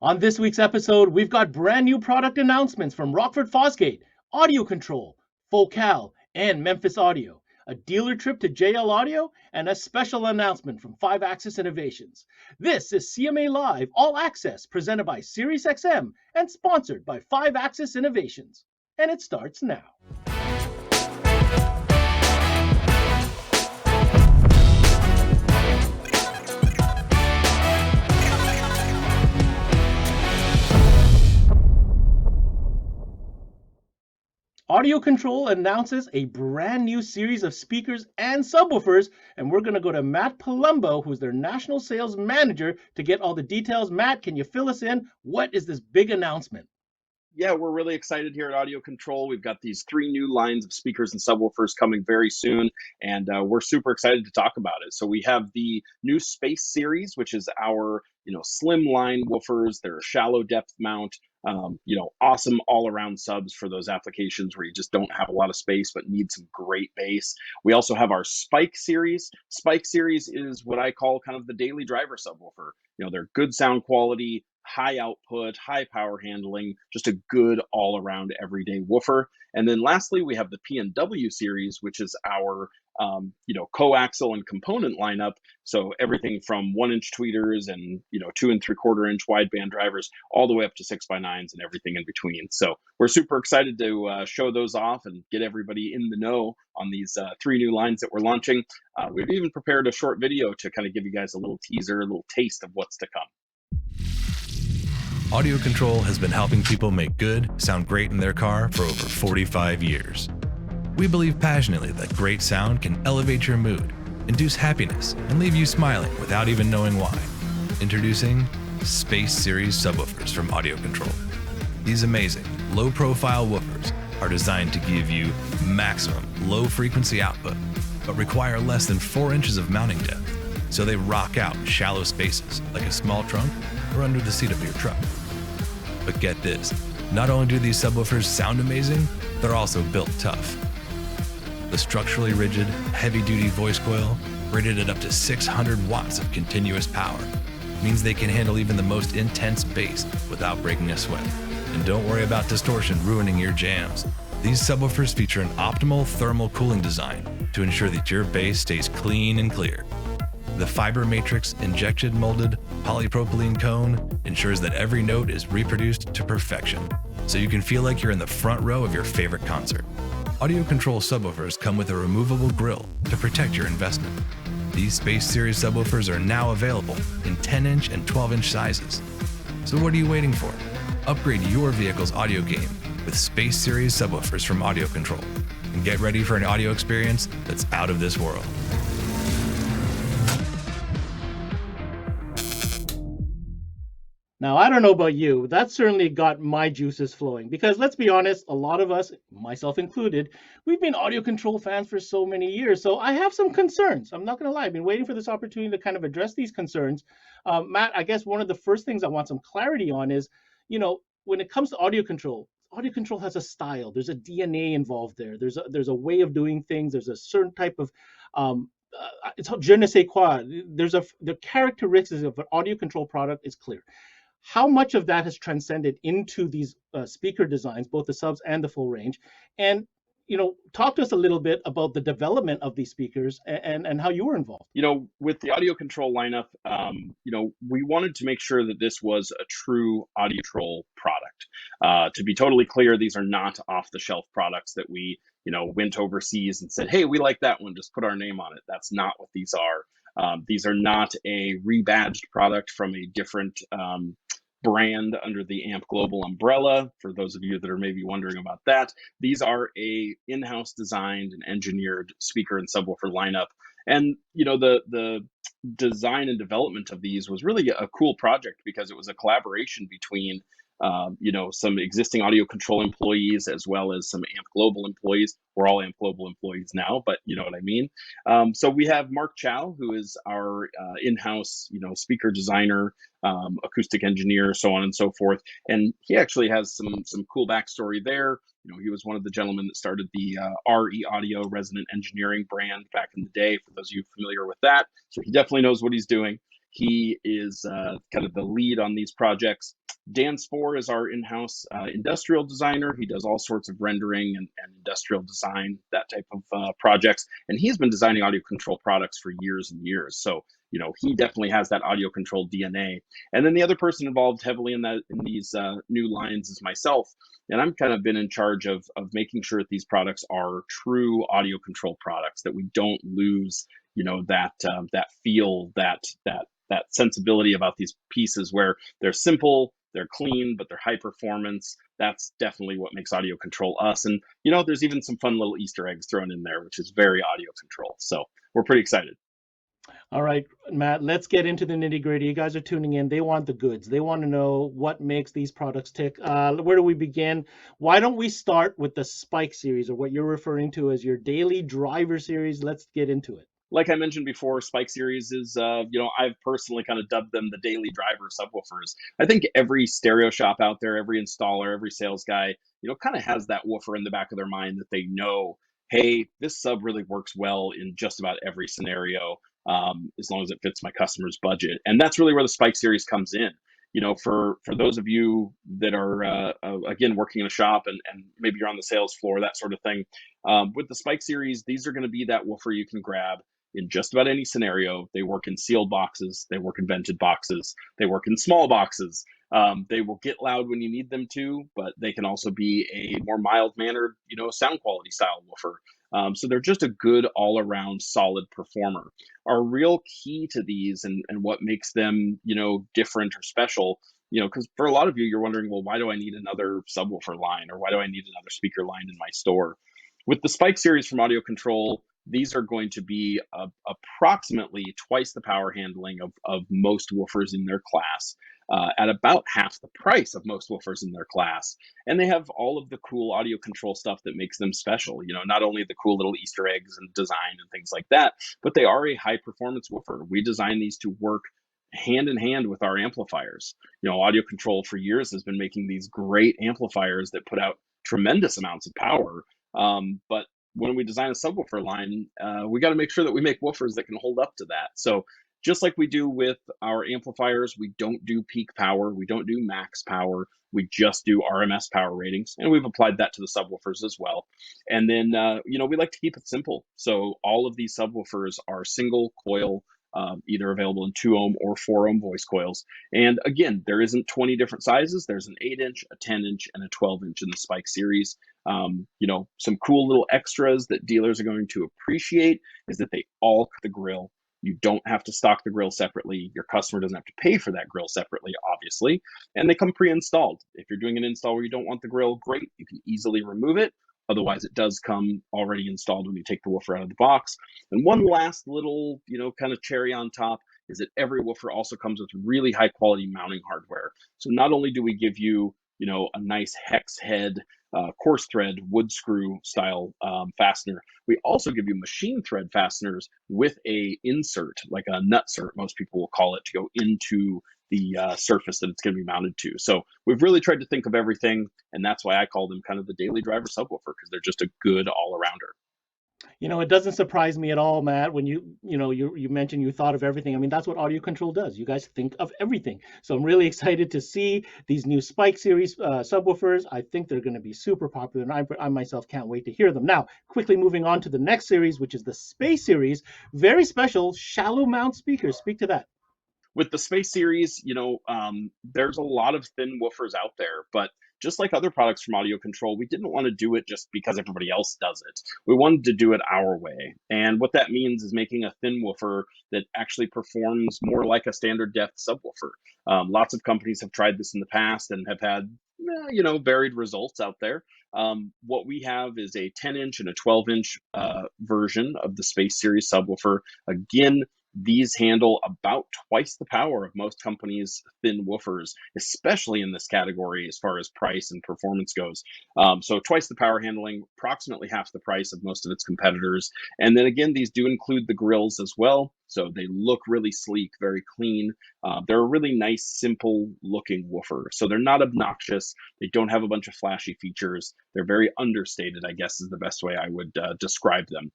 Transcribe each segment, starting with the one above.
On this week's episode, we've got brand new product announcements from Rockford Fosgate, AudioControl, Focal, and Memphis Audio, a dealer trip to JL Audio, and a special announcement from 5-Axis Innovations. This is CMA Live All Access, presented by SiriusXM and sponsored by 5-Axis Innovations. And it starts now. AudioControl announces a brand new series of speakers and subwoofers, and we're going to go to Matt Palumbo, who's their national sales manager, to get all the details. Matt, can you fill us in? What is this big announcement? Yeah, we're really excited here at AudioControl. We've got these 3 new lines of speakers and subwoofers coming very soon, and we're super excited to talk about it. So we have the new Space Series, which is our slim line woofers. They're a shallow depth mount. Awesome all-around subs for those applications where you just don't have a lot of space but need some great bass. We also have our Spike Series. Spike Series is what I call kind of the daily driver subwoofer. They're good sound quality, high output, high power handling, just a good all-around everyday woofer. And then lastly, we have the P&W series, which is our coaxial and component lineup. So everything from 1-inch tweeters and 2 3/4-inch wideband drivers, all the way up to 6x9s and everything in between. So we're super excited to show those off and get everybody in the know on these 3 new lines that we're launching. We've even prepared a short video to kind of give you guys a little teaser, a little taste of what's to come. AudioControl has been helping people make good, sound great in their car for over 45 years. We believe passionately that great sound can elevate your mood, induce happiness, and leave you smiling without even knowing why. Introducing Space Series subwoofers from AudioControl. These amazing, low-profile woofers are designed to give you maximum low-frequency output, but require less than 4 inches of mounting depth, so they rock out in shallow spaces like a small trunk or under the seat of your truck. But get this, not only do these subwoofers sound amazing, they're also built tough. The structurally rigid, heavy-duty voice coil, rated at up to 600 watts of continuous power, means they can handle even the most intense bass without breaking a sweat. And don't worry about distortion ruining your jams. These subwoofers feature an optimal thermal cooling design to ensure that your bass stays clean and clear. The fiber matrix injection molded polypropylene cone ensures that every note is reproduced to perfection, so you can feel like you're in the front row of your favorite concert. AudioControl subwoofers come with a removable grille to protect your investment. These Space Series subwoofers are now available in 10-inch and 12-inch sizes. So what are you waiting for? Upgrade your vehicle's audio game with Space Series subwoofers from AudioControl and get ready for an audio experience that's out of this world. Now, I don't know about you, that certainly got my juices flowing because let's be honest, a lot of us, myself included, we've been AudioControl fans for so many years. So I have some concerns. I'm not going to lie. I've been waiting for this opportunity to kind of address these concerns. Matt, I guess one of the first things I want some clarity on is, when it comes to AudioControl, AudioControl has a style. There's a DNA involved there. There's a way of doing things. There's a certain type of it's je ne sais quoi. The characteristics of an AudioControl product is clear. How much of that has transcended into these speaker designs, both the subs and the full range? And, talk to us a little bit about the development of these speakers and how you were involved. With the AudioControl lineup, we wanted to make sure that this was a true AudioControl product. To be totally clear, these are not off-the-shelf products that we, went overseas and said, hey, we like that one, just put our name on it. That's not what these are. These are not a rebadged product from a different brand under the AMP Global umbrella. For those of you that are maybe wondering about that, these are a in-house designed and engineered speaker and subwoofer lineup. And the design and development of these was really a cool project because it was a collaboration between some existing AudioControl employees as well as some AMP Global employees. We're all AMP Global employees now, but you know what I mean. So we have Mark Chow, who is our in-house, speaker designer, acoustic engineer, so on and so forth. And he actually has some cool backstory there. He was one of the gentlemen that started the RE Audio Resonant Engineering brand back in the day, for those of you familiar with that. So he definitely knows what he's doing. He is kind of the lead on these projects. Dan Spohr is our in-house industrial designer. He does all sorts of rendering and industrial design, that type of projects. And he's been designing audio control products for years and years. So, he definitely has that audio control DNA. And then the other person involved heavily in these new lines is myself. And I'm kind of been in charge of making sure that these products are true audio control products, that we don't lose, that feel, that sensibility about these pieces where they're simple, they're clean, but they're high performance. That's definitely what makes audio control us. And, there's even some fun little Easter eggs thrown in there, which is very audio control. So we're pretty excited. All right, Matt, let's get into the nitty gritty. You guys are tuning in. They want the goods. They want to know what makes these products tick. Where do we begin? Why don't we start with the Spike series, or what you're referring to as your daily driver series? Let's get into it. Like I mentioned before, Spike series is, I've personally kind of dubbed them the daily driver subwoofers. I think every stereo shop out there, every installer, every sales guy, kind of has that woofer in the back of their mind that they know, hey, this sub really works well in just about every scenario, as long as it fits my customer's budget. And that's really where the Spike series comes in. For those of you that are, again, working in a shop and maybe you're on the sales floor, that sort of thing, with the Spike series, these are going to be that woofer you can grab in just about any scenario. They work in sealed boxes, they work in vented boxes, they work in small boxes. They will get loud when you need them to, but they can also be a more mild-mannered, sound quality style woofer. So they're just a good all-around solid performer. Our real key to these and what makes them, different or special, because for a lot of you, you're wondering, well, why do I need another subwoofer line, or why do I need another speaker line in my store? With the Spike series from AudioControl, these are going to be approximately twice the power handling of most woofers in their class, at about half the price of most woofers in their class. And they have all of the cool audio control stuff that makes them special. Not only the cool little Easter eggs and design and things like that, but they are a high performance woofer. We designed these to work hand in hand with our amplifiers. AudioControl for years has been making these great amplifiers that put out tremendous amounts of power. But when we design a subwoofer line, we got to make sure that we make woofers that can hold up to that. So just like we do with our amplifiers, we don't do peak power, we don't do max power, we just do RMS power ratings, and we've applied that to the subwoofers as well. And then, we like to keep it simple. So all of these subwoofers are single coil, either available in 2 ohm or 4 ohm voice coils. And again, there isn't 20 different sizes. There's an 8-inch, a 10-inch, and a 12-inch in the Spike series. Some cool little extras that dealers are going to appreciate is that they all cut the grill. You don't have to stock the grill separately. Your customer doesn't have to pay for that grill separately, obviously. And they come pre-installed. If you're doing an install where you don't want the grill, great. You can easily remove it. Otherwise, it does come already installed when you take the woofer out of the box. And one last little, kind of cherry on top is that every woofer also comes with really high quality mounting hardware. So not only do we give you, a nice hex head, coarse thread wood screw style fastener, we also give you machine thread fasteners with a insert, like a nutsert, most people will call it, to go into the surface that it's going to be mounted to. So we've really tried to think of everything, and that's why I call them kind of the daily driver subwoofer, because they're just a good all-arounder. It doesn't surprise me at all, Matt, when you mentioned you thought of everything. I mean, that's what AudioControl does. You guys think of everything. So I'm really excited to see these new Spike series subwoofers. I think they're going to be super popular, and I myself can't wait to hear them. Now, quickly moving on to the next series, which is the Space series. Very special shallow mount speakers. Speak to that. With the Space series, there's a lot of thin woofers out there, but just like other products from AudioControl, we didn't want to do it just because everybody else does it. We wanted to do it our way. And what that means is making a thin woofer that actually performs more like a standard depth subwoofer. Lots of companies have tried this in the past and have had, varied results out there. What we have is a 10-inch and a 12-inch version of the Space series subwoofer. Again, these handle about twice the power of most companies' thin woofers, especially in this category as far as price and performance goes. So twice the power handling, approximately half the price of most of its competitors. And then again, these do include the grills as well. So they look really sleek, very clean. They're a really nice, simple looking woofer. So they're not obnoxious. They don't have a bunch of flashy features. They're very understated, I guess is the best way I would describe them.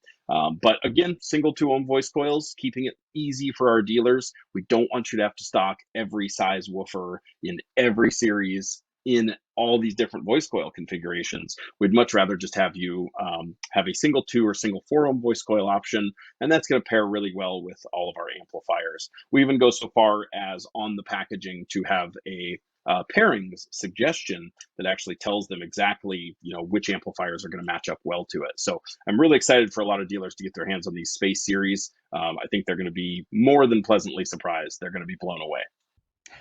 But again, single 2-ohm voice coils, keeping it easy for our dealers. We don't want you to have to stock every size woofer in every series in all these different voice coil configurations. We'd much rather just have you have a single 2 or single 4-ohm voice coil option, and that's going to pair really well with all of our amplifiers. We even go so far as on the packaging to have a pairings suggestion that actually tells them exactly, which amplifiers are going to match up well to it. So I'm really excited for a lot of dealers to get their hands on these Space series. I think they're going to be more than pleasantly surprised. They're going to be blown away.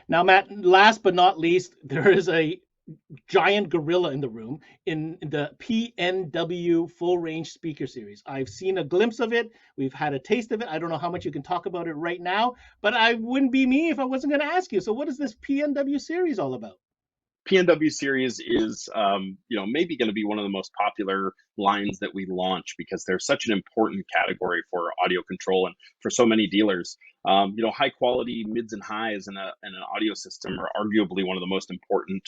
Now, Matt, last but not least, there is a giant gorilla in the room in the PNW full range speaker series. I've seen a glimpse of it. We've had a taste of it. I don't know how much you can talk about it right now, but I wouldn't be me if I wasn't going to ask you. So what is this PNW series all about? PNW series is, maybe going to be one of the most popular lines that we launch because they're such an important category for audio control and for so many dealers. High quality mids and highs in an audio system are arguably one of the most important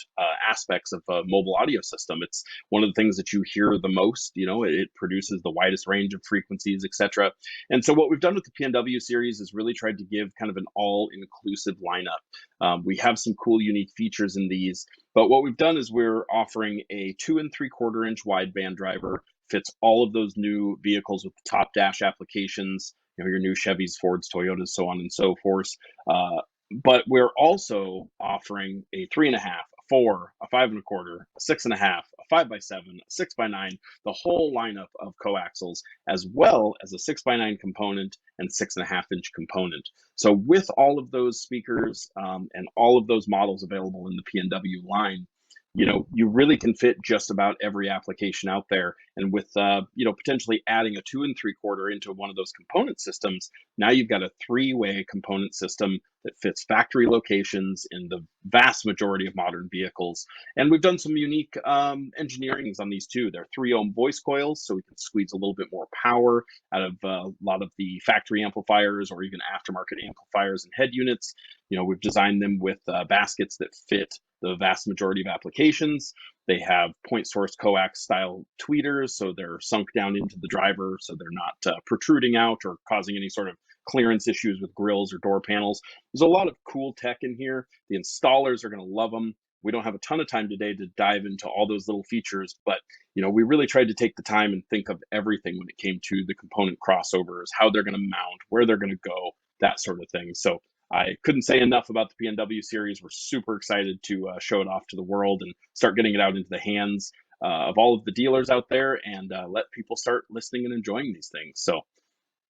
aspects of a mobile audio system. It's one of the things that you hear the most. It produces the widest range of frequencies, etc. And so what we've done with the PNW series is really tried to give kind of an all-inclusive lineup. We have some cool, unique features in these. But what we've done is we're offering a 2 3/4 inch wideband driver, fits all of those new vehicles with the top dash applications, your new Chevys, Fords, Toyotas, so on and so forth. But we're also offering a 3.5, a 4, a 5 1/4, a 6.5, a 5x7, a 6x9, the whole lineup of coaxials, as well as a 6x9 component and 6.5 inch component. So with all of those speakers and all of those models available in the PNW line, you really can fit just about every application out there. And with, potentially adding a 2 3/4 into one of those component systems, now you've got a 3-way component system that fits factory locations in the vast majority of modern vehicles. And we've done some unique engineerings on these too. They're 3-ohm voice coils, so we can squeeze a little bit more power out of a lot of the factory amplifiers or even aftermarket amplifiers and head units. We've designed them with baskets that fit the vast majority of applications. They have point source coax style tweeters, so they're sunk down into the driver, so they're not protruding out or causing any sort of clearance issues with grills or door panels. There's a lot of cool tech in here. The installers are going to love them. We don't have a ton of time today to dive into all those little features, but we really tried to take the time and think of everything when it came to the component crossovers, how they're going to mount, where they're going to go, that sort of thing. So I couldn't say enough about the PNW series. We're super excited to show it off to the world and start getting it out into the hands of all of the dealers out there and let people start listening and enjoying these things. So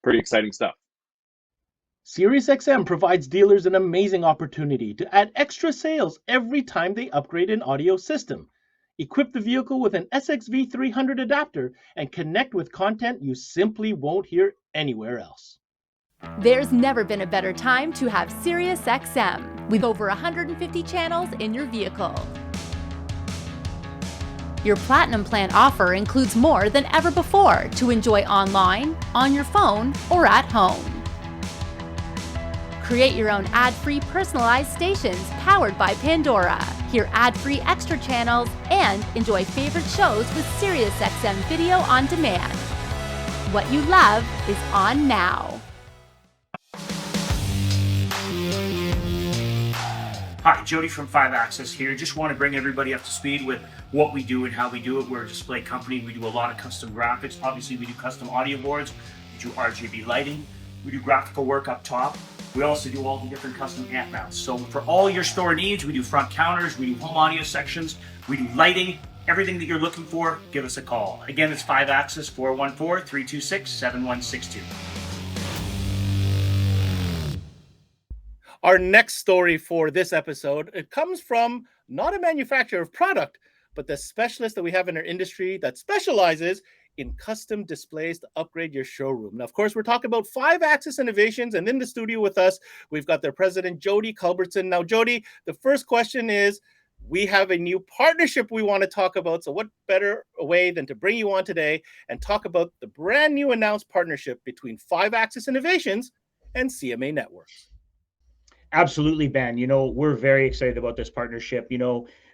pretty exciting stuff. SiriusXM provides dealers an amazing opportunity to add extra sales every time they upgrade an audio system. Equip the vehicle with an SXV300 adapter and connect with content you simply won't hear anywhere else. There's never been a better time to have SiriusXM with over 150 channels in your vehicle. Your Platinum Plan offer includes more than ever before to enjoy online, on your phone, or at home. Create your own ad-free personalized stations powered by Pandora. Hear ad-free extra channels and enjoy favorite shows with SiriusXM Video on Demand. What you love is on now. Hi, Jody from 5-Axis here. Just want to bring everybody up to speed with what we do and how we do it. We're a display company. We do a lot of custom graphics. Obviously, we do custom audio boards. We do RGB lighting. We do graphical work up top. We also do all the different custom amp mounts. So for all your store needs, we do front counters, we do home audio sections, we do lighting. Everything that you're looking for, give us a call. Again, it's 5-Axis, 414-326-7162. Our next story for this episode, it comes from not a manufacturer of product, but the specialist that we have in our industry that specializes in custom displays to upgrade your showroom. Now, of course, we're talking about 5-Axis Innovations, and in the studio with us, we've got their president, Jody Culbertson. Now, Jody, the first question is, we have a new partnership we want to talk about. So what better way than to bring you on today and talk about the brand new announced partnership between 5-Axis Innovations and CMA Networks. Absolutely, Ben. We're very excited about this partnership.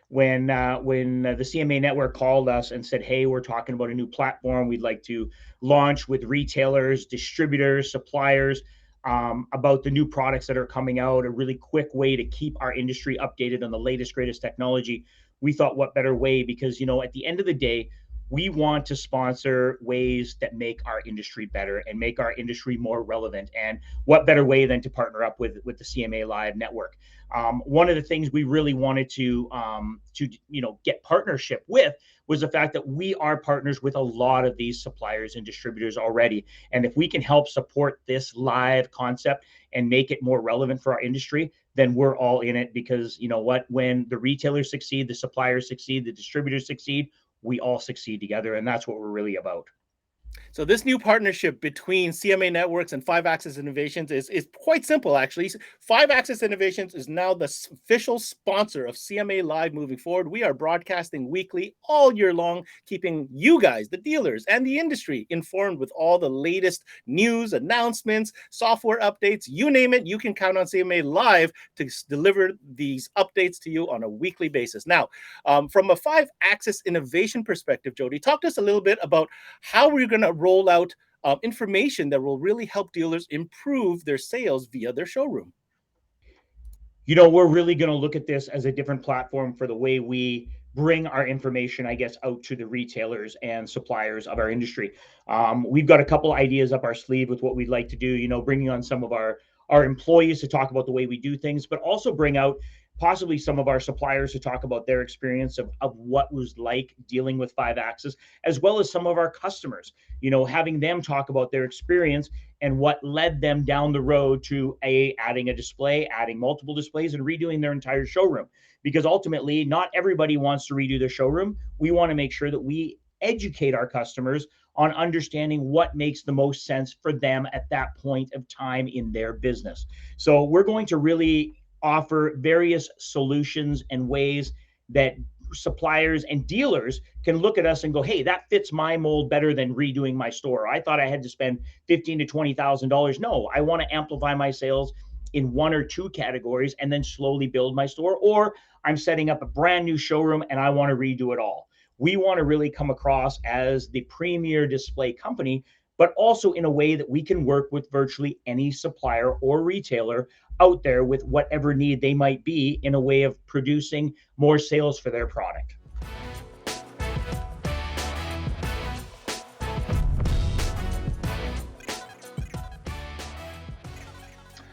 When the CMA Network called us and said, "Hey, we're talking about a new platform. We'd like to launch with retailers, distributors, suppliers about the new products that are coming out. A really quick way to keep our industry updated on the latest, greatest technology." We thought, what better way? Because at the end of the day, we want to sponsor ways that make our industry better and make our industry more relevant. And what better way than to partner up with the CMA Live network? One of the things we really wanted to get partnership with was the fact that we are partners with a lot of these suppliers and distributors already. And if we can help support this live concept and make it more relevant for our industry, then we're all in it. Because you know what? When the retailers succeed, the suppliers succeed, the distributors succeed, we all succeed together. And that's what we're really about. So this new partnership between CMA Networks and 5-Axis Innovations is quite simple, actually. 5-Axis Innovations is now the official sponsor of CMA Live moving forward. We are broadcasting weekly all year long, keeping you guys, the dealers, and the industry informed with all the latest news, announcements, software updates, you name it. You can count on CMA Live to deliver these updates to you on a weekly basis. Now, from a 5-Axis Innovation perspective, Jody, talk to us a little bit about how we're going to roll out information that will really help dealers improve their sales via their showroom. We're really going to look at this as a different platform for the way we bring our information, I guess, out to the retailers and suppliers of our industry. We've got a couple ideas up our sleeve with what we'd like to do, bringing on some of our employees to talk about the way we do things, but also bring out possibly some of our suppliers to talk about their experience of what was like dealing with 5-Axis, as well as some of our customers, having them talk about their experience and what led them down the road to adding a display, adding multiple displays, and redoing their entire showroom. Because ultimately, not everybody wants to redo their showroom. We want to make sure that we educate our customers on understanding what makes the most sense for them at that point of time in their business. So we're going to really offer various solutions and ways that suppliers and dealers can look at us and go, "Hey, that fits my mold better than redoing my store. I thought I had to spend $15,000 to $20,000. No, I want to amplify my sales in one or two categories and then slowly build my store. Or I'm setting up a brand new showroom and I want to redo it all." We want to really come across as the premier display company, but also in a way that we can work with virtually any supplier or retailer out there with whatever need they might be in a way of producing more sales for their product.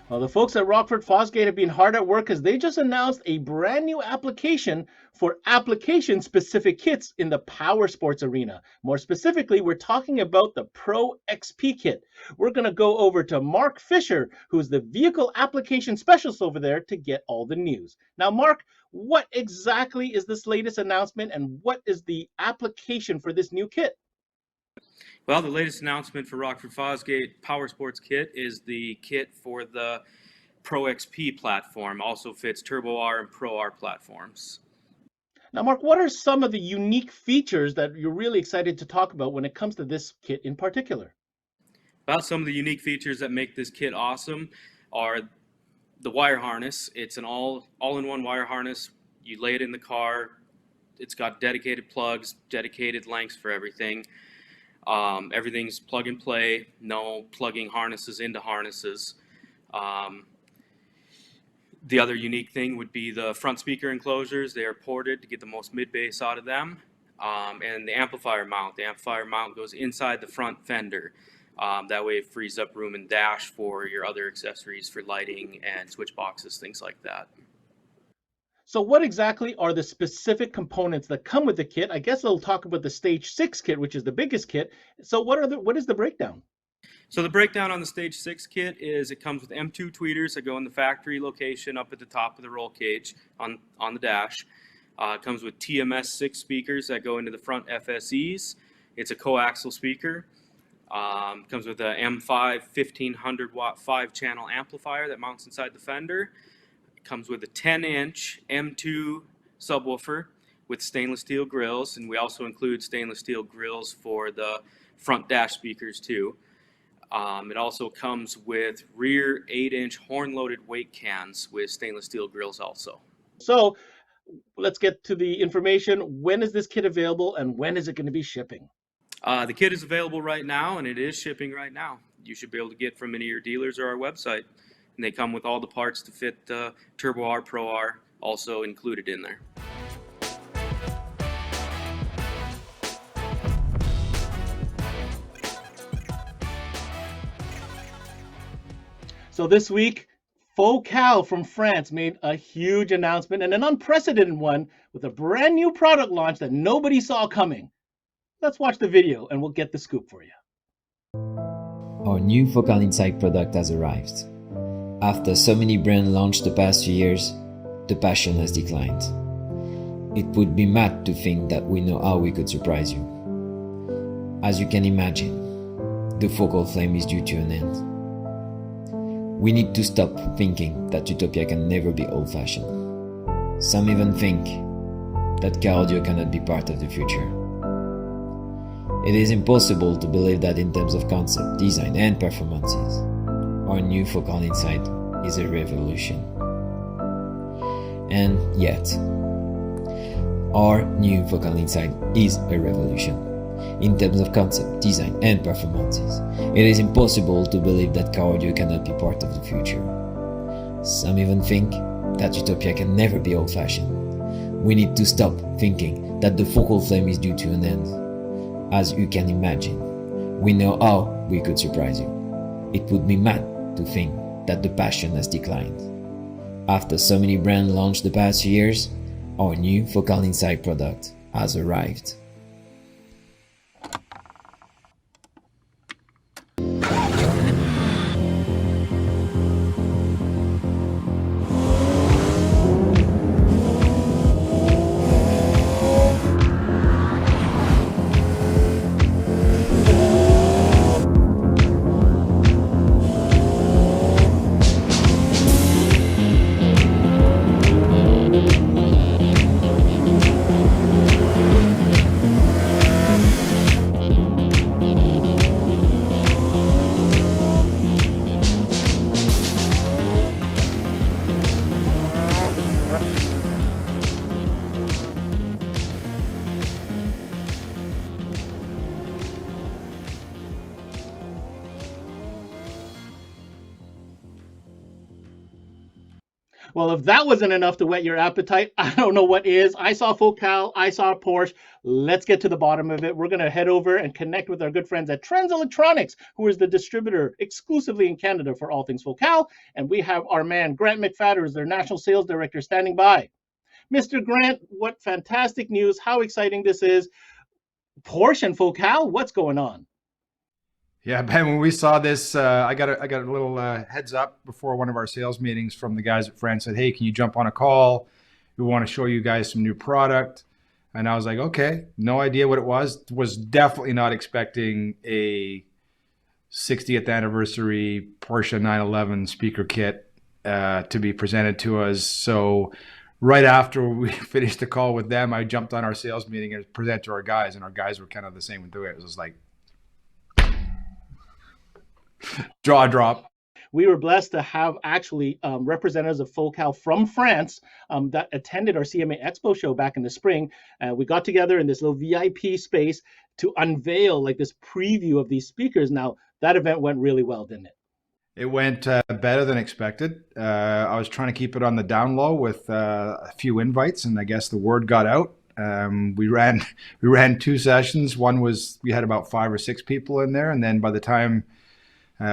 Well, the folks at Rockford Fosgate have been hard at work, as they just announced a brand new application for application-specific kits in the power sports arena. More specifically, we're talking about the Pro XP kit. We're going to go over to Mark Fisher, who's the vehicle application specialist over there, to get all the news. Now, Mark, what exactly is this latest announcement, and what is the application for this new kit? Well, the latest announcement for Rockford Fosgate Power Sports Kit is the kit for the Pro XP platform. Also fits Turbo R and Pro R platforms. Now, Mark, what are some of the unique features that you're really excited to talk about when it comes to this kit in particular? Well, some of the unique features that make this kit awesome are the wire harness. It's an all-in-one wire harness. You lay it in the car. It's got dedicated plugs, dedicated lengths for everything. Everything's plug and play, no plugging harnesses into harnesses. The other unique thing would be the front speaker enclosures. They are ported to get the most mid-bass out of them. And the amplifier mount. The amplifier mount goes inside the front fender. That way it frees up room and dash for your other accessories for lighting and switch boxes, things like that. So what exactly are the specific components that come with the kit? I guess I'll talk about the Stage 6 kit, which is the biggest kit. So what is the breakdown? So the breakdown on the Stage 6 kit is it comes with M2 tweeters that go in the factory location up at the top of the roll cage on the dash. It comes with TMS 6 speakers that go into the front FSEs. It's a coaxial speaker. Comes with a M5 1500 watt 5-channel amplifier that mounts inside the fender. Comes with a 10-inch M2 subwoofer with stainless steel grills, and we also include stainless steel grills for the front dash speakers too. It also comes with rear 8-inch horn-loaded weight cans with stainless steel grills also. So let's get to the information. When is this kit available and when is it going to be shipping? The kit is available right now, and it is shipping right now. You should be able to get from any of your dealers or our website. And they come with all the parts to fit Turbo R, Pro R, also included in there. So this week, Focal from France made a huge announcement, and an unprecedented one, with a brand new product launch that nobody saw coming. Let's watch the video and we'll get the scoop for you. Our new Focal Insight product has arrived. After so many brands launched the past few years, the passion has declined. It would be mad to think that we know how we could surprise you. As you can imagine, the focal flame is due to an end. We need to stop thinking that utopia can never be old-fashioned. Some even think that car audio cannot be part of the future. It is impossible to believe that in terms of concept, design and performances, our new Focal Insight is a revolution. And yet, our new Focal Insight is a revolution. In terms of concept, design and performances, it is impossible to believe that car audio cannot be part of the future. Some even think that utopia can never be old-fashioned. We need to stop thinking that the focal flame is due to an end. As you can imagine, we know how we could surprise you. It would be mad to think that the passion has declined. After so many brands launched the past few years, our new Focal Insight product has arrived. Well, if that wasn't enough to whet your appetite, I don't know what is. I saw Focal, I saw Porsche. Let's get to the bottom of it. We're going to head over and connect with our good friends at Trends Electronics, who is the distributor exclusively in Canada for all things Focal. And we have our man, Grant McFadder, who's their National Sales Director, standing by. Mr. Grant, what fantastic news. How exciting this is. Porsche and Focal, what's going on? Yeah, Ben, when we saw this, I got a little heads up before one of our sales meetings from the guys at France. Said, hey, can you jump on a call? We want to show you guys some new product. And I was like, okay, no idea what it was. Was definitely not expecting a 60th anniversary Porsche 911 speaker kit to be presented to us. So right after we finished the call with them, I jumped on our sales meeting and presented to our guys, and our guys were kind of the same with it. It was like, jaw drop. We were blessed to have actually representatives of Focal from France that attended our CMA Expo show back in the spring. We got together in this little VIP space to unveil like this preview of these speakers. Now, that event went really well, didn't it? It went better than expected. I was trying to keep it on the down low with a few invites, and I guess the word got out. We ran 2 sessions. One was we had about 5 or 6 people in there, and then by the time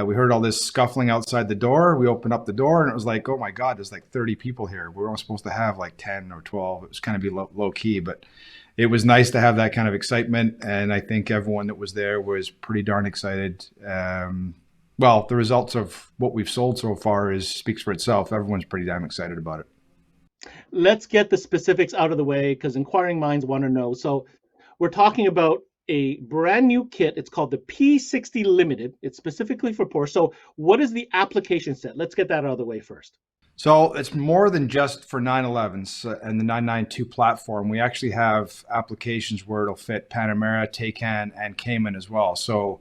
we heard all this scuffling outside the door, we opened up the door, and it was like, oh my God, there's like 30 people here. We're only supposed to have like 10 or 12. It was kind of be low key, but it was nice to have that kind of excitement. And I think everyone that was there was pretty darn excited. Well, the results of what we've sold so far speaks for itself. Everyone's pretty damn excited about it. Let's get the specifics out of the way because inquiring minds want to know. So we're talking about a brand new kit. It's called the P60 Limited. It's specifically for Porsche. So what is the application set? Let's get that out of the way first. So it's more than just for 911s and the 992 platform. We actually have applications where it'll fit Panamera, Taycan, and Cayman as well. So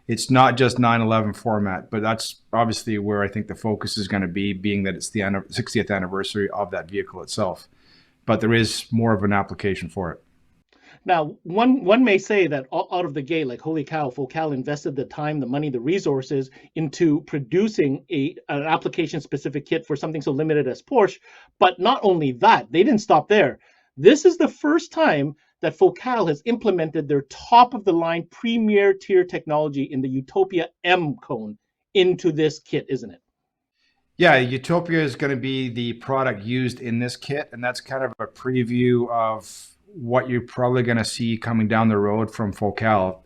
it's not just 911 format, but that's obviously where I think the focus is going to be, being that it's the 60th anniversary of that vehicle itself. But there is more of an application for it. Now, one may say that out of the gate, like, holy cow, Focal invested the time, the money, the resources into producing an application-specific kit for something so limited as Porsche. But not only that, they didn't stop there. This is the first time that Focal has implemented their top-of-the-line premier tier technology in the Utopia M cone into this kit, isn't it? Yeah, Utopia is going to be the product used in this kit, and that's kind of a preview of what you're probably going to see coming down the road from Focal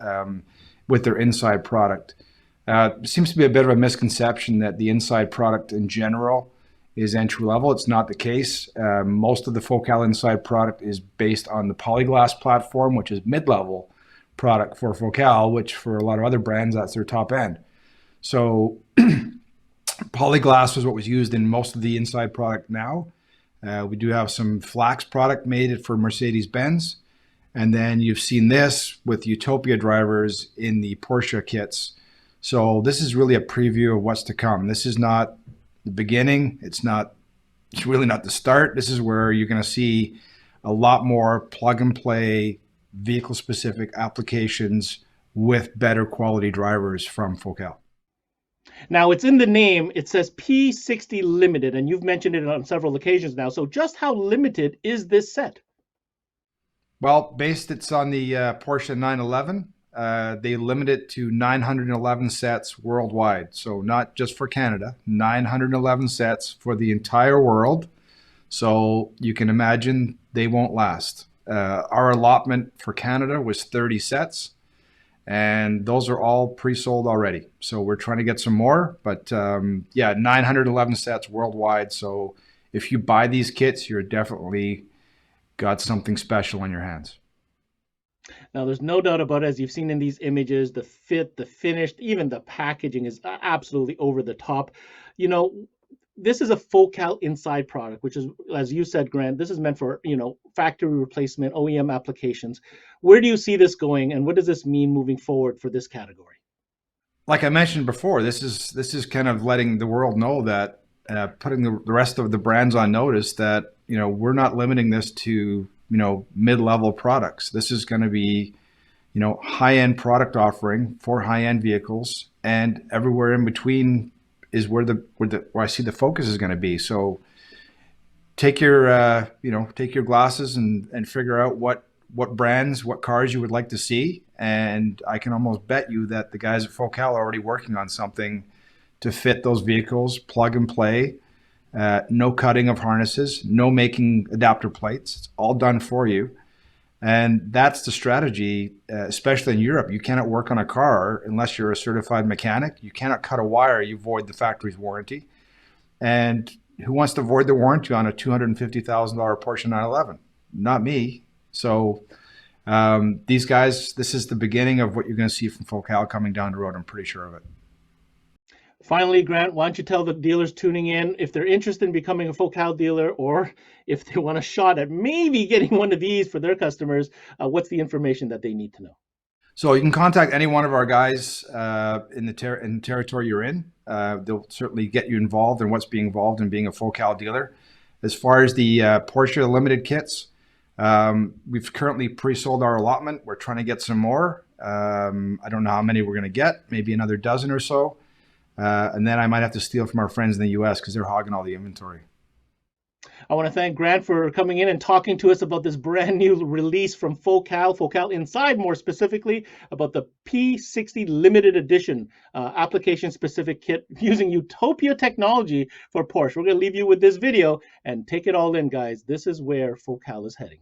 with their inside product. It seems to be a bit of a misconception that the inside product in general is entry level. It's not the case. Most of the Focal inside product is based on the Polyglass platform, which is mid-level product for Focal, which for a lot of other brands, that's their top end. So Polyglass was what was used in most of the inside product now. We do have some flax product made for Mercedes-Benz. And then you've seen this with Utopia drivers in the Porsche kits. So this is really a preview of what's to come. This is not the beginning. It's really not the start. This is where you're going to see a lot more plug and play vehicle specific applications with better quality drivers from Focal. Now, it's in the name. It says P60 Limited, and you've mentioned it on several occasions now. So just how limited is this set? Well, it's on the Porsche 911. They limit it to 911 sets worldwide. So not just for Canada, 911 sets for the entire world. So you can imagine they won't last. Our allotment for Canada was 30 sets. And those are all pre-sold already. So we're trying to get some more, but 911 sets worldwide. So if you buy these kits, you're definitely got something special in your hands. Now, there's no doubt about it, as you've seen in these images, the fit, the finish, even the packaging is absolutely over the top. You know, this is a Focal inside product, which is, as you said, Grant, this is meant for, factory replacement, OEM applications. Where do you see this going, and what does this mean moving forward for this category? Like I mentioned before, this is kind of letting the world know that, putting the rest of the brands on notice that, we're not limiting this to, mid-level products. This is going to be, high-end product offering for high-end vehicles, and everywhere in between is where I see the focus is going to be. So take your glasses and figure out what brands, what cars you would like to see. And I can almost bet you that the guys at Focal are already working on something to fit those vehicles, plug and play, no cutting of harnesses, no making adapter plates. It's all done for you. And that's the strategy, especially in Europe. You cannot work on a car unless you're a certified mechanic. You cannot cut a wire, you void the factory's warranty. And who wants to void the warranty on a $250,000 Porsche 911? Not me. So these guys, this is the beginning of what you're going to see from Focal coming down the road. I'm pretty sure of it. Finally, Grant, why don't you tell the dealers tuning in if they're interested in becoming a Focal dealer, or if they want a shot at maybe getting one of these for their customers, what's the information that they need to know? So you can contact any one of our guys in the territory you're in. They'll certainly get you involved in what's being involved in being a Focal dealer. As far as the Porsche limited kits, we've currently pre-sold our allotment. We're trying to get some more. I don't know how many we're going to get, maybe another dozen or so. And then I might have to steal from our friends in the US because they're hogging all the inventory. I want to thank Grant for coming in and talking to us about this brand new release from Focal Inside, more specifically about the P60 limited edition application specific kit using Utopia technology for Porsche. We're going to leave you with this video and take it all in, guys. This is where Focal is heading.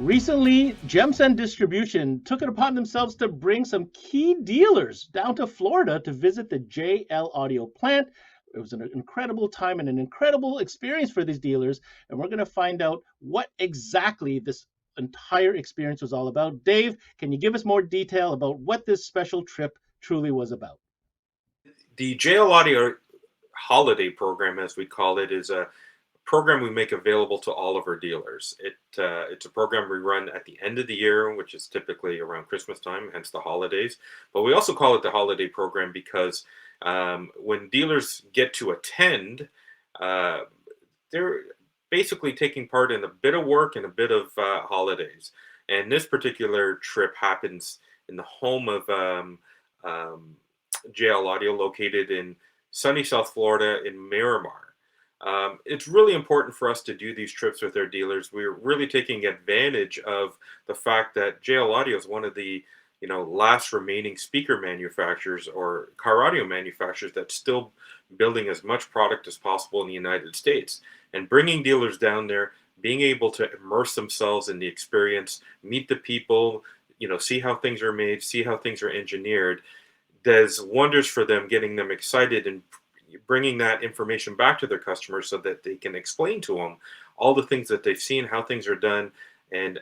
Recently, GEMSEN Distribution took it upon themselves to bring some key dealers down to Florida to visit the JL Audio plant. It was an incredible time and an incredible experience for these dealers, and we're going to find out what exactly this entire experience was all about. Dave, can you give us more detail about what this special trip truly was about? The JL Audio holiday program, as we call it, is a program we make available to all of our dealers. It's a program we run at the end of the year, which is typically around Christmas time, hence the holidays. But we also call it the holiday program because when dealers get to attend, they're basically taking part in a bit of work and a bit of holidays. And this particular trip happens in the home of JL Audio, located in sunny South Florida in Miramar. It's really important for us to do these trips with our dealers. We're really taking advantage of the fact that JL Audio is one of the last remaining speaker manufacturers or car audio manufacturers that's still building as much product as possible in the United States. And bringing dealers down there, being able to immerse themselves in the experience, meet the people, see how things are made, see how things are engineered, does wonders for them, getting them excited and bringing that information back to their customers so that they can explain to them all the things that they've seen, how things are done, and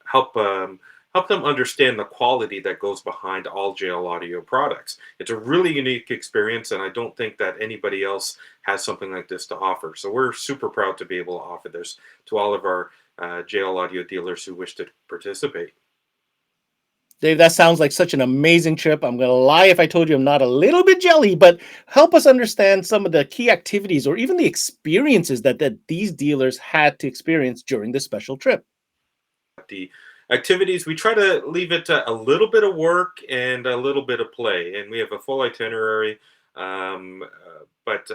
help them understand the quality that goes behind all JL Audio products. It's a really unique experience, and I don't think that anybody else has something like this to offer. So we're super proud to be able to offer this to all of our JL Audio dealers who wish to participate. Dave, that sounds like such an amazing trip. I'm going to lie if I told you I'm not a little bit jelly, but help us understand some of the key activities or even the experiences that these dealers had to experience during this special trip. The activities, we try to leave it to a little bit of work and a little bit of play, and we have a full itinerary. But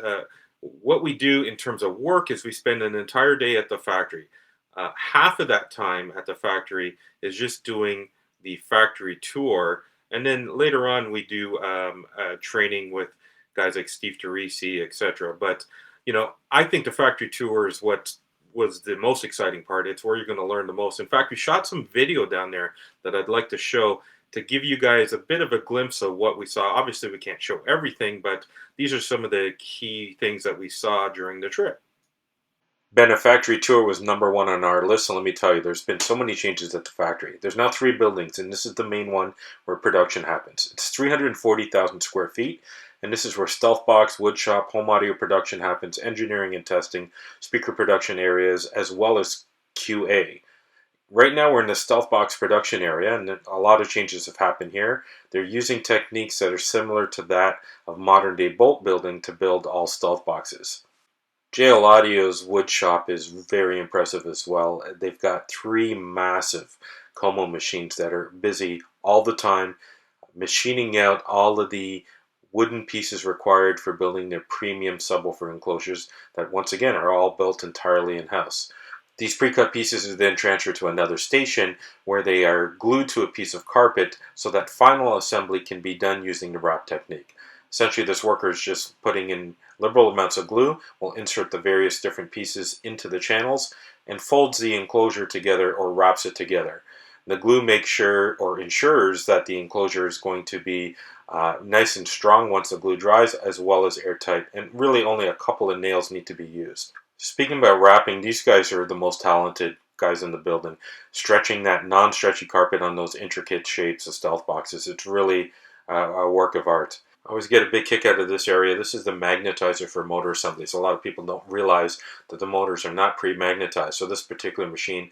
what we do in terms of work is we spend an entire day at the factory. Half of that time at the factory is just doing the factory tour, and then later on we do training with guys like Steve Teresi, etc. But I think the factory tour is what was the most exciting part. It's where you're going to learn the most. In fact, we shot some video down there that I'd like to show to give you guys a bit of a glimpse of what we saw. Obviously, we can't show everything, but these are some of the key things that we saw during the trip. Ben, a factory tour was number one on our list, and let me tell you, there's been so many changes at the factory. There's now 3 buildings, and this is the main one where production happens. It's 340,000 square feet, and this is where stealth box, wood shop, home audio production happens, engineering and testing, speaker production areas, as well as QA. Right now we're in the stealth box production area, and a lot of changes have happened here. They're using techniques that are similar to that of modern day bolt building to build all stealth boxes. JL Audio's wood shop is very impressive as well. They've got 3 massive Como machines that are busy all the time, machining out all of the wooden pieces required for building their premium subwoofer enclosures that, once again, are all built entirely in-house. These pre-cut pieces are then transferred to another station where they are glued to a piece of carpet so that final assembly can be done using the wrap technique. Essentially, this worker is just putting in liberal amounts of glue, will insert the various different pieces into the channels, and folds the enclosure together or wraps it together. The glue makes sure or ensures that the enclosure is going to be nice and strong once the glue dries, as well as airtight, and really only a couple of nails need to be used. Speaking about wrapping, these guys are the most talented guys in the building. Stretching that non-stretchy carpet on those intricate shapes of stealth boxes, it's really a work of art. I always get a big kick out of this area. This is the magnetizer for motor assemblies. A lot of people don't realize that the motors are not pre-magnetized. So this particular machine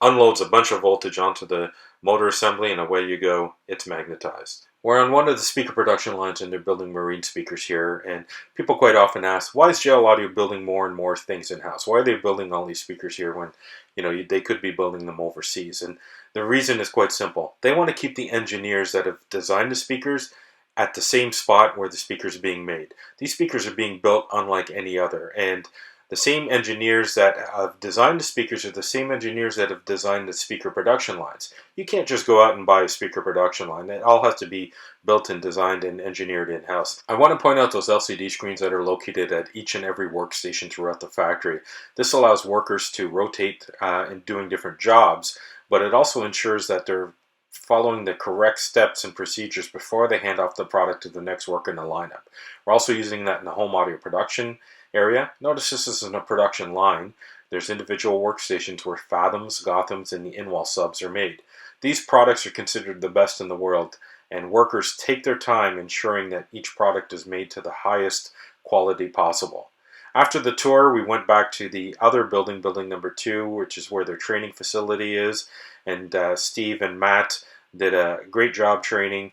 unloads a bunch of voltage onto the motor assembly, and away you go, it's magnetized. We're on one of the speaker production lines, and they're building marine speakers here, and people quite often ask, why is JL Audio building more and more things in-house? Why are they building all these speakers here when they could be building them overseas? And the reason is quite simple. They want to keep the engineers that have designed the speakers at the same spot where the speakers are being made. These speakers are being built unlike any other, and the same engineers that have designed the speakers are the same engineers that have designed the speaker production lines. You can't just go out and buy a speaker production line. It all has to be built and designed and engineered in-house. I want to point out those LCD screens that are located at each and every workstation throughout the factory. This allows workers to rotate in doing different jobs but it also ensures that they're following the correct steps and procedures before they hand off the product to the next worker in the lineup. We're also using that in the home audio production area. Notice this isn't a production line. There's individual workstations where Fathoms, Gothams, and the in-wall subs are made. These products are considered the best in the world, and workers take their time ensuring that each product is made to the highest quality possible. After the tour, we went back to the other building, building number 2, which is where their training facility is, and Steve and Matt did a great job training.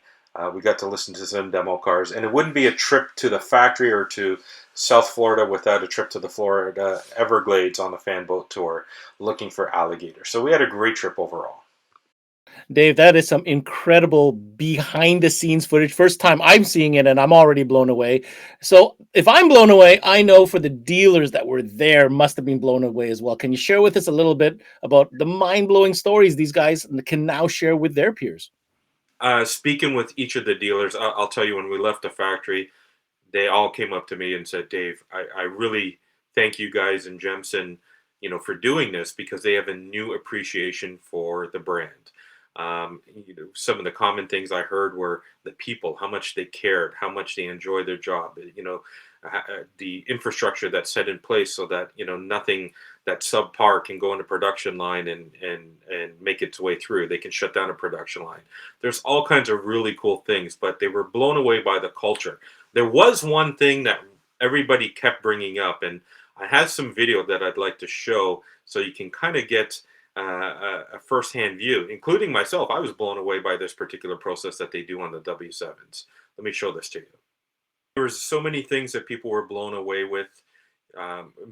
We got to listen to some demo cars, and it wouldn't be a trip to the factory or to South Florida without a trip to the Florida Everglades on the fan boat tour looking for alligators. So we had a great trip overall. Dave, that is some incredible behind the scenes footage. First time I'm seeing it and I'm already blown away. So if I'm blown away, I know for the dealers that were there must have been blown away as well. Can you share with us a little bit about the mind-blowing stories these guys can now share with their peers? Speaking with each of the dealers, I'll tell you, when we left the factory, they all came up to me and said, Dave, I really thank you guys in GEMSEN, for doing this, because they have a new appreciation for the brand. Some of the common things I heard were the people, how much they cared, how much they enjoyed their job, the infrastructure that's set in place so that, nothing that subpar can go on a production line and make its way through. They can shut down a production line. There's all kinds of really cool things, but they were blown away by the culture. There was one thing that everybody kept bringing up, and I have some video that I'd like to show so you can kind of get a first-hand view, including myself. I was blown away by this particular process that they do on the W7s. Let me show this to you. There was so many things that people were blown away with.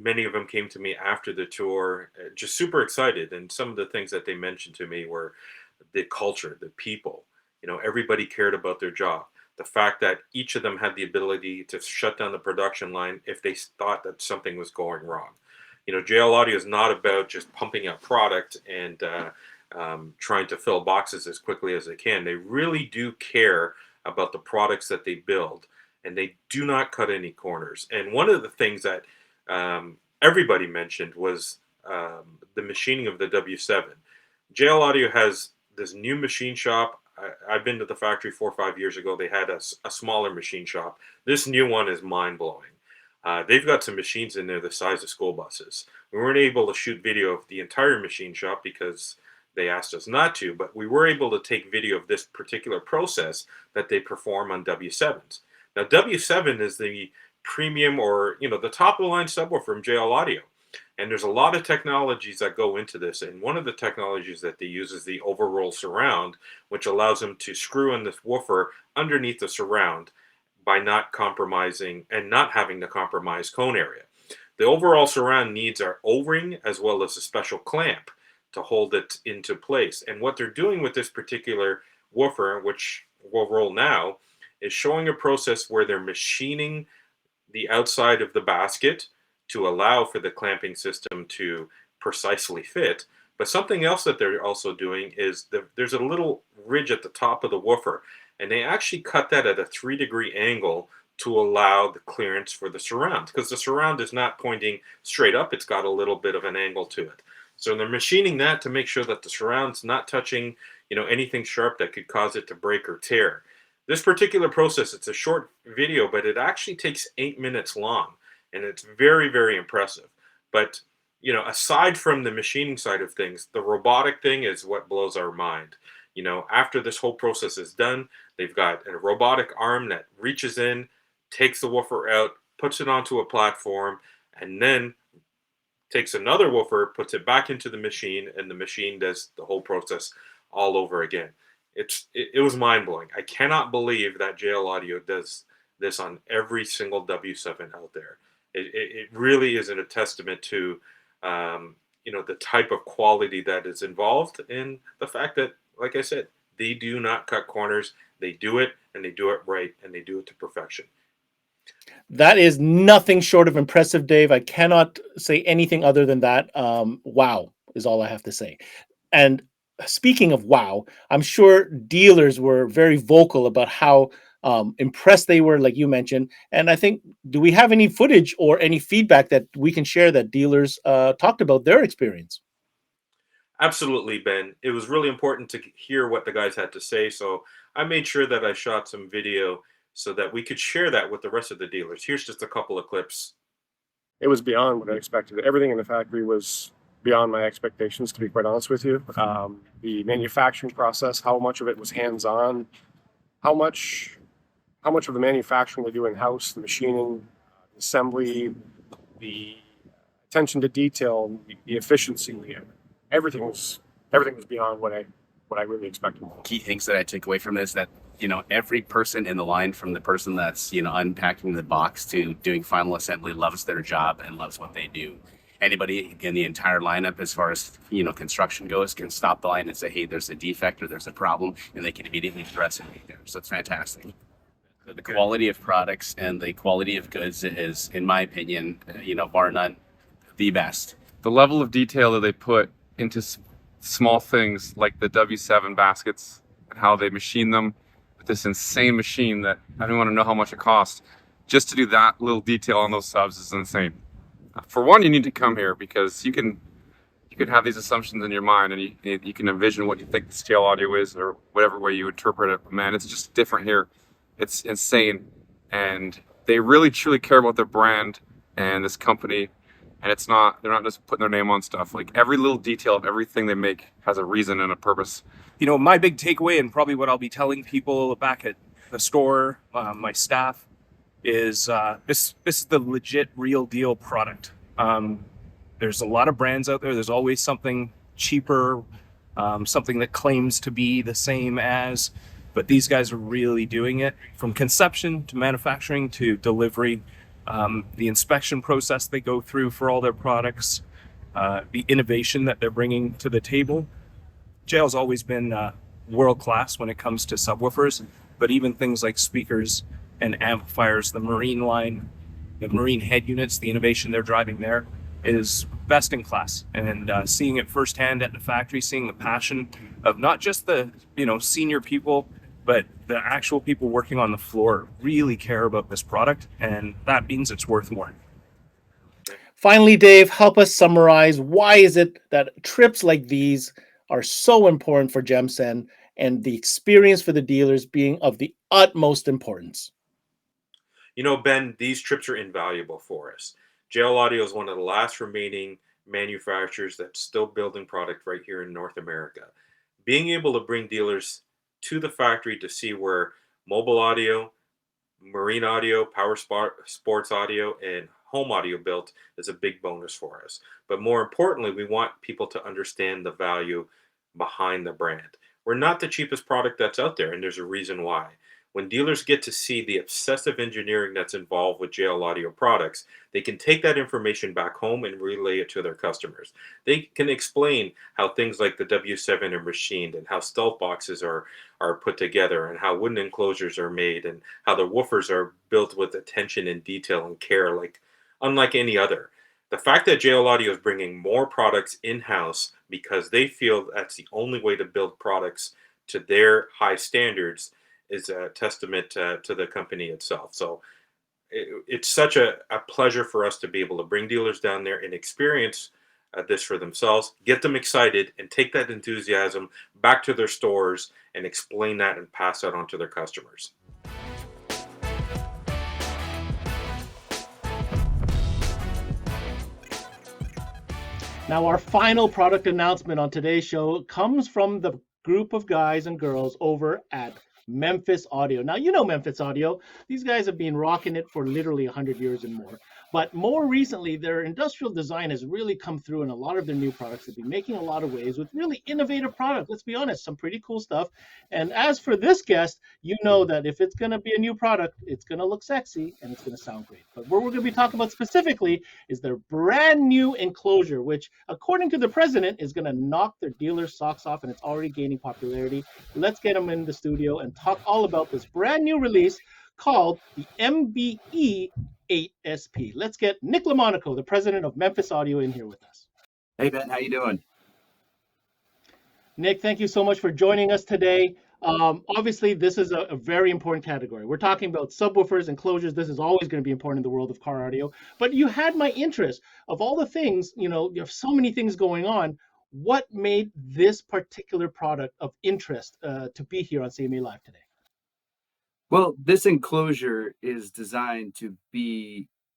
Many of them came to me after the tour, just super excited. And some of the things that they mentioned to me were the culture, the people. Everybody cared about their job. The fact that each of them had the ability to shut down the production line if they thought that something was going wrong. JL Audio is not about just pumping out product and trying to fill boxes as quickly as they can. They really do care about the products that they build, and they do not cut any corners. And one of the things that everybody mentioned was the machining of the W7. JL Audio has this new machine shop. I've been to the factory 4 or 5 years ago. They had a smaller machine shop. This new one is mind-blowing. They've got some machines in there the size of school buses. We weren't able to shoot video of the entire machine shop because they asked us not to, but we were able to take video of this particular process that they perform on W7s. Now, W7 is the premium, or the top of the line subwoofer from JL Audio. And there's a lot of technologies that go into this. And one of the technologies that they use is the overroll surround, which allows them to screw in this woofer underneath the surround by not compromising and not having to compromise cone area. The overall surround needs our O-ring as well as a special clamp to hold it into place. And what they're doing with this particular woofer, which we'll roll now, is showing a process where they're machining the outside of the basket to allow for the clamping system to precisely fit. But something else that they're also doing is there's a little ridge at the top of the woofer, and they actually cut that at a 3-degree angle to allow the clearance for the surround, because the surround is not pointing straight up. It's got a little bit of an angle to it. So they're machining that to make sure that the surround's not touching, anything sharp that could cause it to break or tear. This particular process, it's a short video, but it actually takes 8 minutes long, and it's very, very impressive. But, aside from the machining side of things, the robotic thing is what blows our mind. After this whole process is done, they've got a robotic arm that reaches in, takes the woofer out, puts it onto a platform, and then takes another woofer, puts it back into the machine, and the machine does the whole process all over again. It was mind-blowing. I cannot believe that JL Audio does this on every single W7 out there. It really is a testament to the type of quality that is involved, and the fact that, like I said, they do not cut corners. They do it, and they do it right, and they do it to perfection. That is nothing short of impressive, Dave. I cannot say anything other than that. Wow is all I have to say. And speaking of wow, I'm sure dealers were very vocal about how impressed they were, like you mentioned. And I think, do we have any footage or any feedback that we can share that dealers talked about their experience? Absolutely, Ben. It was really important to hear what the guys had to say, so I made sure that I shot some video so that we could share that with the rest of the dealers. Here's just a couple of clips. It was beyond what I expected. Everything in the factory was beyond my expectations, to be quite honest with you. The manufacturing process, how much of it was hands-on, how much of the manufacturing we do in-house, the machining, the assembly, the attention to detail, the efficiency, everything was beyond what I really expected. Key things that I took away from this, that every person in the line, from the person that's unpacking the box to doing final assembly, loves their job and loves what they do. Anybody in the entire lineup, as far as construction goes, can stop the line and say, hey, there's a defect or there's a problem, and they can immediately address it right there. So it's fantastic. The quality of products and the quality of goods is, in my opinion, bar none, the best. The level of detail that they put into small things like the W7 baskets and how they machine them with this insane machine that I don't want to know how much it costs. Just to do that little detail on those subs is insane. For one, you need to come here because you can have these assumptions in your mind, and you can envision what you think the scale audio is or whatever way you interpret it. But man, it's just different here. It's insane, and they really truly care about their brand and this company. And they're not just putting their name on stuff. Like, every little detail of everything they make has a reason and a purpose. My big takeaway, and probably what I'll be telling people back at the store, my staff, is this is the legit, real deal product. There's a lot of brands out there. There's always something cheaper, something that claims to be the same as, but these guys are really doing it from conception to manufacturing to delivery. The inspection process they go through for all their products, the innovation that they're bringing to the table. JL's always been world class when it comes to subwoofers, but even things like speakers and amplifiers, the marine line, the marine head units, the innovation they're driving there is best in class. And seeing it firsthand at the factory, seeing the passion of not just the senior people, but the actual people working on the floor really care about this product, and that means it's worth more. Finally, Dave, help us summarize, why is it that trips like these are so important for GEMSEN and the experience for the dealers being of the utmost importance? Ben, these trips are invaluable for us. JL Audio is one of the last remaining manufacturers that's still building product right here in North America. Being able to bring dealers to the factory to see where mobile audio, marine audio, power sports audio, and home audio built is a big bonus for us. But more importantly, we want people to understand the value behind the brand. We're not the cheapest product that's out there, and there's a reason why. When dealers get to see the obsessive engineering that's involved with JL Audio products, they can take that information back home and relay it to their customers. They can explain how things like the W7 are machined, and how stealth boxes are put together, and how wooden enclosures are made, and how the woofers are built with attention and detail and care unlike any other. The fact that JL Audio is bringing more products in-house because they feel that's the only way to build products to their high standards is a testament to the company itself. So it's such a pleasure for us to be able to bring dealers down there and experience this for themselves, get them excited, and take that enthusiasm back to their stores and explain that and pass that on to their customers. Now, our final product announcement on today's show comes from the group of guys and girls over at Memphis Audio. Now, Memphis Audio. These guys have been rocking it for literally 100 years and more. But more recently, their industrial design has really come through in a lot of their new products. They've been making a lot of waves with really innovative product. Let's be honest, some pretty cool stuff. And as for this guest, you know that if it's going to be a new product, it's going to look sexy and it's going to sound great. But what we're going to be talking about specifically is their brand new Enclosure, which, according to the president, is going to knock their dealers' socks off, and it's already gaining popularity. Let's get them in the studio and talk all about this brand new release called the MBE 8SP. Let's get Nick LaMonaco, the president of Memphis Audio, in here with us. Hey, Ben, how you doing? Nick, thank you so much for joining us today. Obviously, this is a very important category. We're talking about subwoofers, enclosures. This is always going to be important in the world of car audio. But you had my interest of all the things, you have so many things going on. what made this particular product of interest to be here on CMA Live today? Well, this enclosure is designed to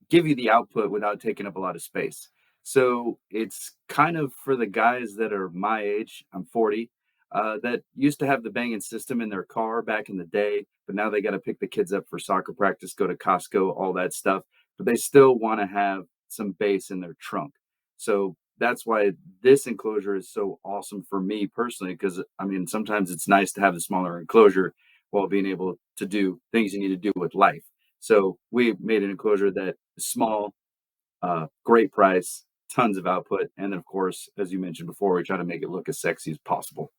give you the output without taking up a lot of space. So it's kind of for the guys that are my age, I'm 40, that used to have the banging system in their car back in the day, but now they got to pick the kids up for soccer practice, go to Costco, all that stuff. But they still want to have some bass in their trunk. So that's why this enclosure is so awesome for me personally, because I mean, sometimes it's nice to have the smaller enclosure while being able to do things you need to do with life. So we made an enclosure that is small, great price, tons of output, and then of course, as you mentioned before, we try to make it look as sexy as possible.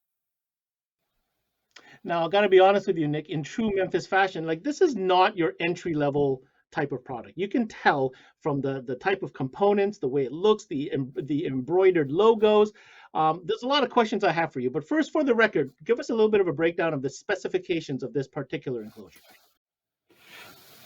Now, I got to be honest with you, Nick, in true Memphis fashion, like this is not your entry level type of product. You can tell from the type of components, the way it looks, the embroidered logos. There's a lot of questions I have for you, but first, for the record, give us a little bit of a breakdown of the specifications of this particular enclosure.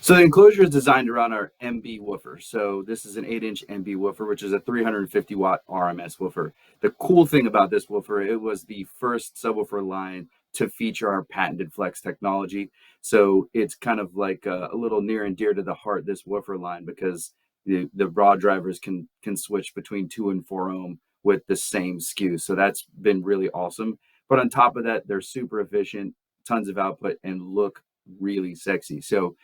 So the enclosure is designed around our MB woofer. So this is an 8-inch MB woofer, which is a 350 watt RMS woofer. The cool thing about this woofer, it was the first subwoofer line to feature our patented flex technology. So it's kind of like a little near and dear to the heart, this woofer line, because the raw drivers can switch between 2 and 4 ohm with the same SKU. So that's been really awesome. But on top of that, they're super efficient, tons of output, and look really sexy. So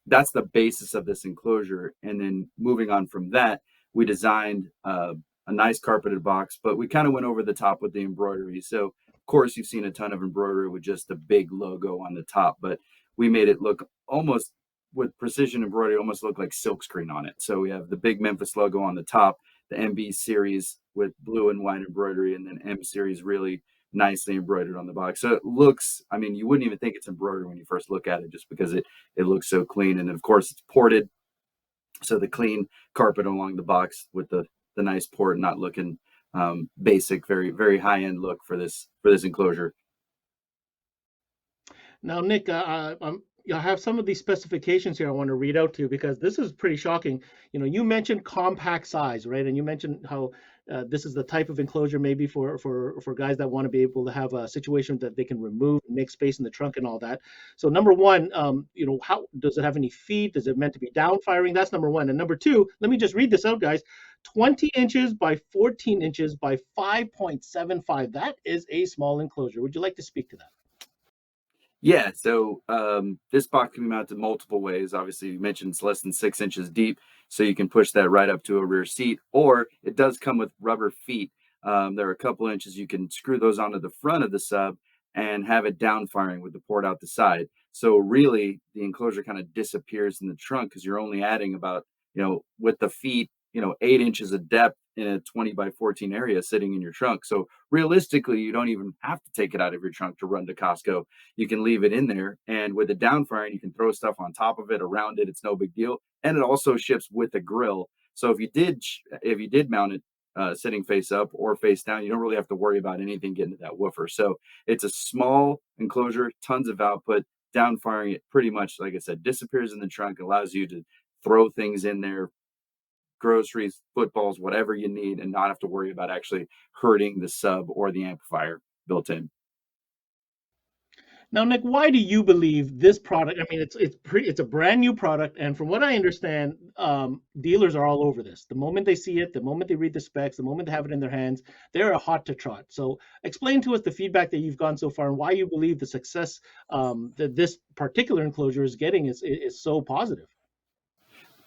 that's the basis of this enclosure. And then moving on from that, we designed a nice carpeted box, but we kind of went over the top with the embroidery. So of course you've seen a ton of embroidery with just the big logo on the top, but we made it look almost with precision embroidery, almost look like silkscreen on it. So we have the big Memphis logo on the top, the MB series with blue and white embroidery, and then M series really nicely embroidered on the box. So it looks, I mean, you wouldn't even think it's embroidered when you first look at it, just because it looks so clean. And then of course it's ported. So the clean carpet along the box with the nice port, not looking basic, very, very high end look for this enclosure. Now, Nick, I have some of these specifications here I want to read out to you because this is pretty shocking. You know, you mentioned compact size, right? And you mentioned how this is the type of enclosure maybe for guys that want to be able to have a situation that they can remove and make space in the trunk and all that. So number one, you know, how does it have any feet? Is it meant to be down firing? That's number one. And number two, let me just read this out, guys. 20 inches by 14 inches by 5.75. That is a small enclosure. Would you like to speak to that? Yeah, so this box can be mounted multiple ways. Obviously, you mentioned it's less than 6 inches deep, so you can push that right up to a rear seat, or it does come with rubber feet. There are a couple inches. You can screw those onto the front of the sub and have it down firing with the port out the side. So really, the enclosure kind of disappears in the trunk because you're only adding about, you know, with the feet, you know, 8 inches of depth in a 20 by 14 area sitting in your trunk. So realistically, you don't even have to take it out of your trunk to run to Costco. You can leave it in there, and with the down firing, you can throw stuff on top of it, around it. It's no big deal, and it also ships with a grill. So if you did mount it sitting face up or face down, you don't really have to worry about anything getting to that woofer. So it's a small enclosure, tons of output. Down firing, it pretty much, like I said, disappears in the trunk, allows you to throw things in there, groceries, footballs, whatever you need, and not have to worry about actually hurting the sub or the amplifier built in. Now, Nick, why do you believe this product? I mean, it's a brand new product, and from what I understand, dealers are all over this. The moment they see it, the moment they read the specs, the moment they have it in their hands, they're a hot to trot. So, explain to us the feedback that you've gotten so far, and why you believe the success that this particular enclosure is getting is so positive.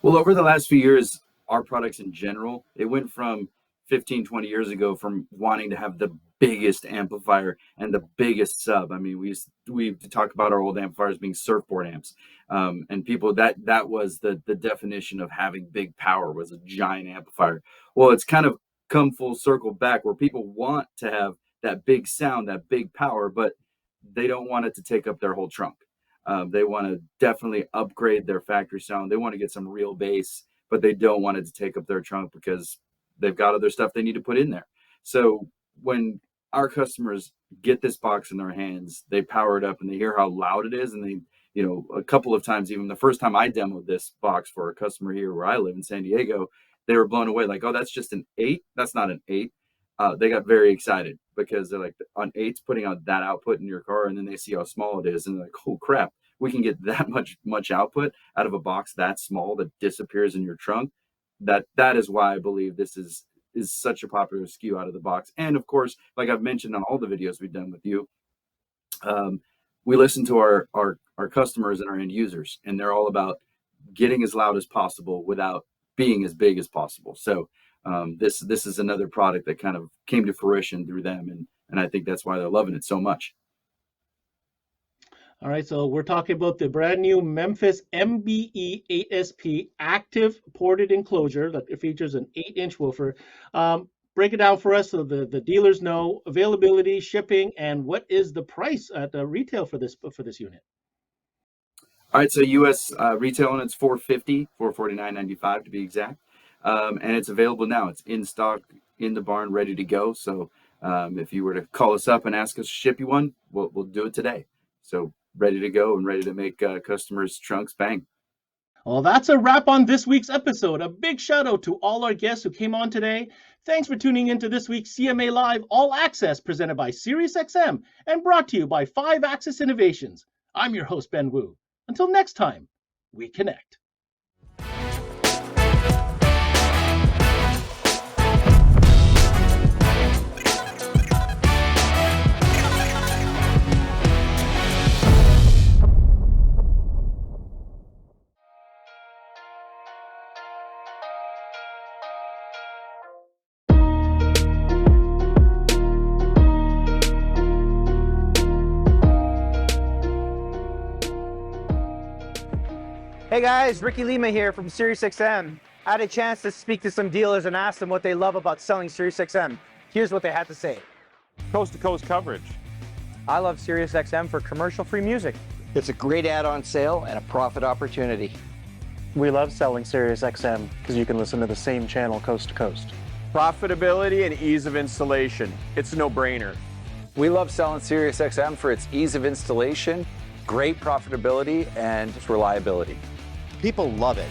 Well, over the last few years, our products in general, it went from 15, 20 years ago from wanting to have the biggest amplifier and the biggest sub. I mean, we talk about our old amplifiers being surfboard amps. And people, that was the definition of having big power, was a giant amplifier. Well, it's kind of come full circle back where people want to have that big sound, that big power, but they don't want it to take up their whole trunk. They want to definitely upgrade their factory sound. They want to get some real bass, but they don't want it to take up their trunk because they've got other stuff they need to put in there. So when our customers get this box in their hands, they power it up and they hear how loud it is. And they, you know, a couple of times, even the first time I demoed this box for a customer here where I live in San Diego, they were blown away. Like, oh, that's just an 8. That's not an 8. they got very excited because they're like, on 8's putting out that output in your car, and then they see how small it is, and they're like, oh crap, we can get that much output out of a box that small that disappears in your trunk. That is why I believe this is such a popular SKU out of the box. And of course, like I've mentioned on all the videos we've done with you, we listen to our customers and our end users, and they're all about getting as loud as possible without being as big as possible. So this is another product that kind of came to fruition through them, and I think that's why they're loving it so much. All right, so we're talking about the brand new Memphis MBE 8SP active ported enclosure that features an 8-inch woofer. Break it down for us so the dealers know availability, shipping, and what is the price at retail for this unit. All right, so U.S. retail on it's $449.95 to be exact, and it's available now. It's in stock in the barn, ready to go. So if you were to call us up and ask us to ship you one, we'll do it today. So ready to go and ready to make customers' trunks bang. Well, that's a wrap on this week's episode. A big shout out to all our guests who came on today. Thanks for tuning in to this week's CMA Live All Access presented by SiriusXM and brought to you by 5-Axis Innovations. I'm your host, Ben Wu. Until next time, we connect. Hey guys, Ricky Lima here from SiriusXM. I had a chance to speak to some dealers and ask them what they love about selling SiriusXM. Here's what they had to say. Coast-to-coast coverage. I love SiriusXM for commercial-free music. It's a great add-on sale and a profit opportunity. We love selling SiriusXM because you can listen to the same channel coast to coast. Profitability and ease of installation. It's a no-brainer. We love selling SiriusXM for its ease of installation, great profitability, and reliability. People love it.